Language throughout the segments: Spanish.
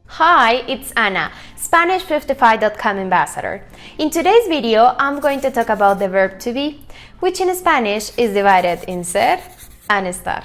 Hi, it's Ana, Spanish55.com ambassador. In today's video, I'm going to talk about the verb to be, which in Spanish is divided in ser and estar.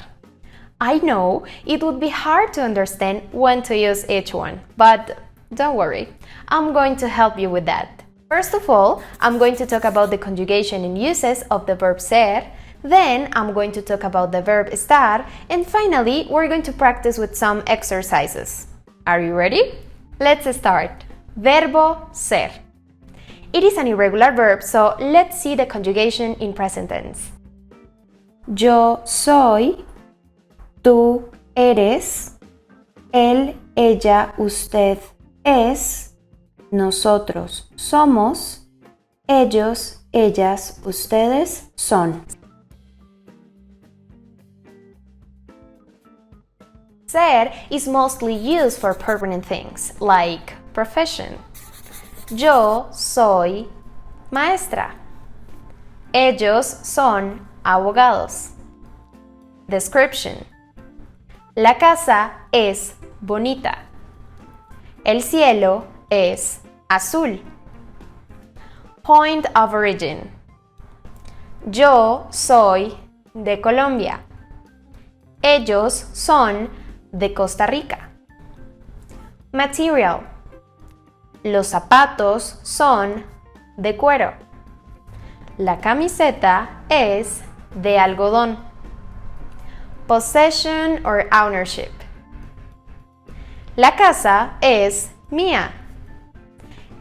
I know it would be hard to understand when to use each one, but don't worry, I'm going to help you with that. First of all, I'm going to talk about the conjugation and uses of the verb ser, then I'm going to talk about the verb estar, and finally, we're going to practice with some exercises. Are you ready? Let's start. Verbo ser. It is an irregular verb, so let's see the conjugation in present tense. Yo soy, tú eres, él, ella, usted es, nosotros somos, ellos, ellas, ustedes son. Ser is mostly used for permanent things, like profession. Yo soy maestra. Ellos son abogados. Description. La casa es bonita. El cielo es azul. Point of origin. Yo soy de Colombia. Ellos son de Costa Rica. Material. Los zapatos son de cuero. La camiseta es de algodón. Possession or ownership. La casa es mía.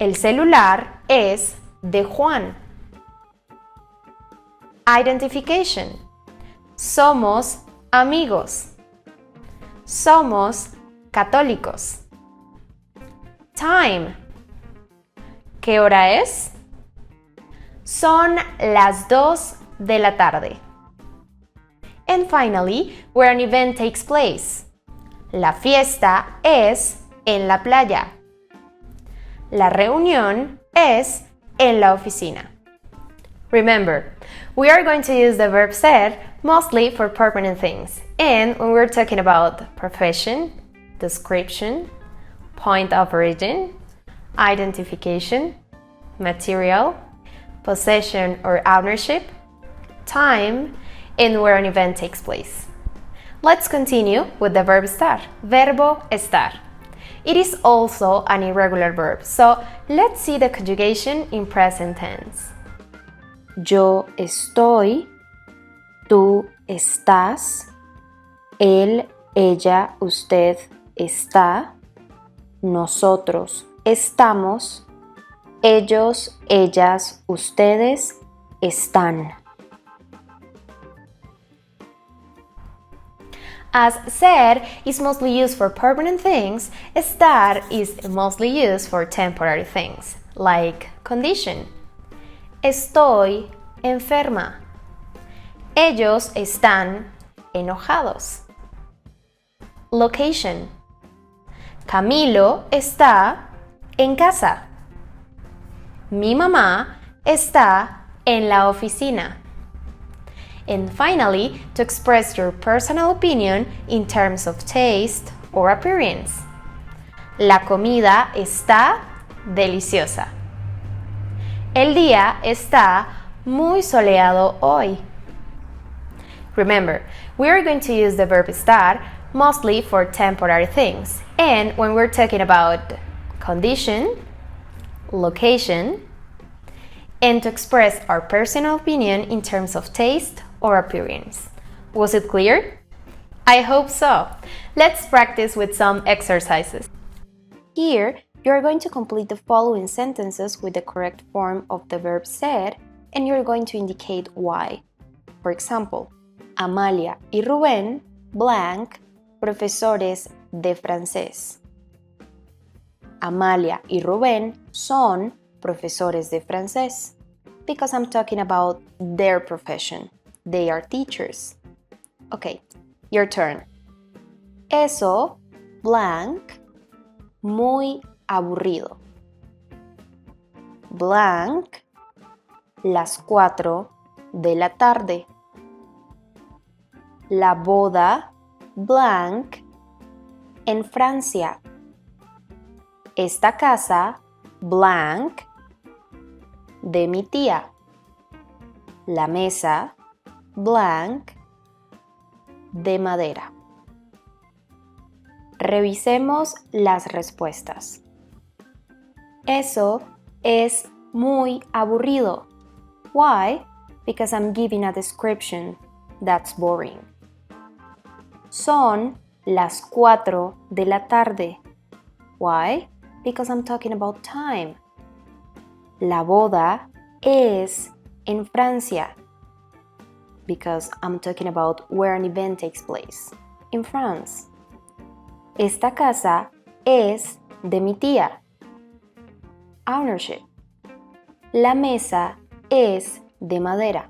El celular es de Juan. Identification. Somos amigos. Somos católicos. Time. ¿Qué hora es? Son las 2 de la tarde. And finally, where an event takes place. La fiesta es en la playa. La reunión es en la oficina. Remember, we are going to use the verb ser mostly for permanent things. And when we're talking about profession, description, point of origin, identification, material, possession or ownership, time, and where an event takes place. Let's continue with the verb estar, verbo estar. It is also an irregular verb, so let's see the conjugation in present tense. Yo estoy, tú estás, él, ella, usted está, nosotros estamos, ellos, ellas, ustedes están. As ser is mostly used for permanent things, estar is mostly used for temporary things, like condition. Estoy enferma. Ellos están enojados. Location. Camilo está en casa. Mi mamá está en la oficina. And finally, to express your personal opinion in terms of taste or appearance. La comida está deliciosa. El día está muy soleado hoy. Remember, we are going to use the verb estar mostly for temporary things, and when we're talking about condition, location, and to express our personal opinion in terms of taste or appearance. Was it clear? I hope so. Let's practice with some exercises. Here, you are going to complete the following sentences with the correct form of the verb ser, and you're going to indicate why. For example, Amalia y Rubén, blank, profesores de francés. Amalia y Rubén son profesores de francés, because I'm talking about their profession. They are teachers. Okay, your turn. Eso, blank, muy aburrido. Blank, las 4 de la tarde. La boda, blank, en Francia. Esta casa, blank, de mi tía. La mesa, blank, de madera. Revisemos las respuestas. Eso es muy aburrido. Why? Because I'm giving a description. That's boring. Son las 4 de la tarde. Why? Because I'm talking about time. La boda es en Francia. Because I'm talking about where an event takes place. In France. Esta casa es de mi tía. Ownership. La mesa es de madera.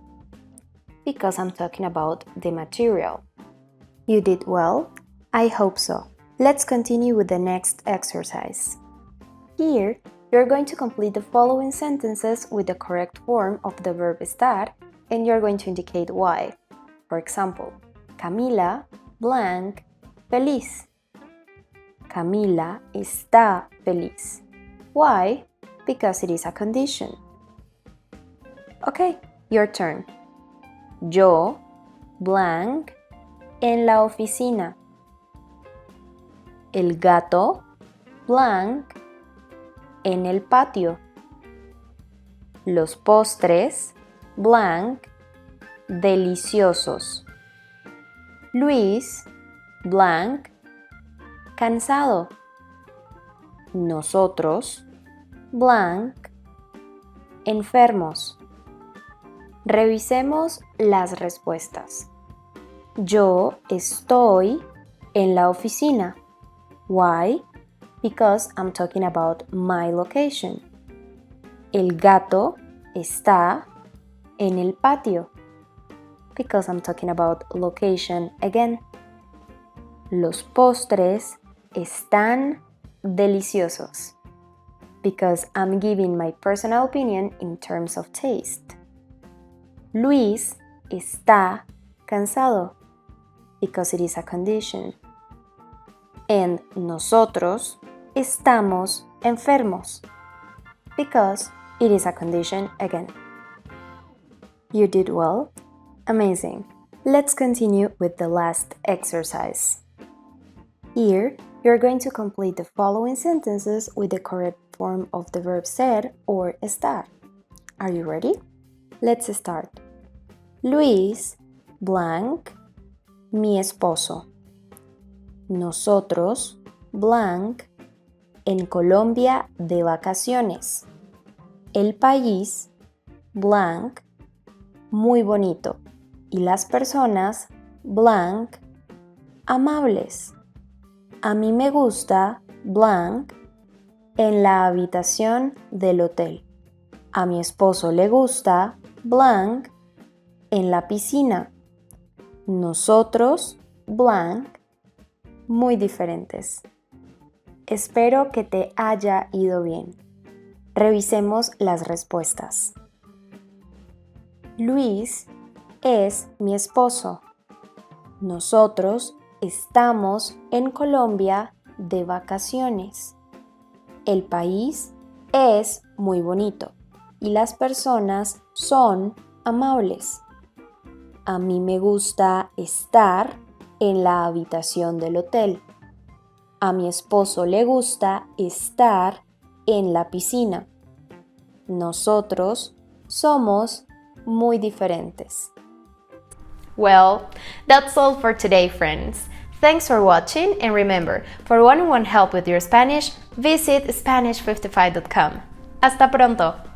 Because I'm talking about the material. You did well? I hope so. Let's continue with the next exercise. Here, you're going to complete the following sentences with the correct form of the verb estar, and you're going to indicate why. For example, Camila, blank, feliz. Camila está feliz. Why? Because it is a condition. Okay, your turn. Yo, blank, en la oficina. El gato, blank, en el patio. Los postres, blank, deliciosos. Luis, blank, cansado. Nosotros, blank, enfermos. Revisemos las respuestas. Yo estoy en la oficina. Why? Because I'm talking about my location. El gato está en el patio. Because I'm talking about location again. Los postres están deliciosos. Because I'm giving my personal opinion in terms of taste. Luis está cansado. Because it is a condition. And nosotros estamos enfermos. Because it is a condition again. You did well. Amazing. Let's continue with the last exercise. Here, you're going to complete the following sentences with the correct form of the verb ser or estar. Are you ready? Let's start. Luis, blank, mi esposo. Nosotros, blank, en Colombia de vacaciones. El país, blank, muy bonito. Y las personas, blank, amables. A mí me gusta, blank, en la habitación del hotel. A mi esposo le gusta, blank, en la piscina. Nosotros, blank, muy diferentes. Espero que te haya ido bien. Revisemos las respuestas. Luis es mi esposo. Nosotros estamos en Colombia de vacaciones. El país es muy bonito y las personas son amables. A mí me gusta estar en la habitación del hotel. A mi esposo le gusta estar en la piscina. Nosotros somos muy diferentes. Well, that's all for today, friends. Thanks for watching, and remember, for one-on-one help with your Spanish, visit Spanish55.com. Hasta pronto!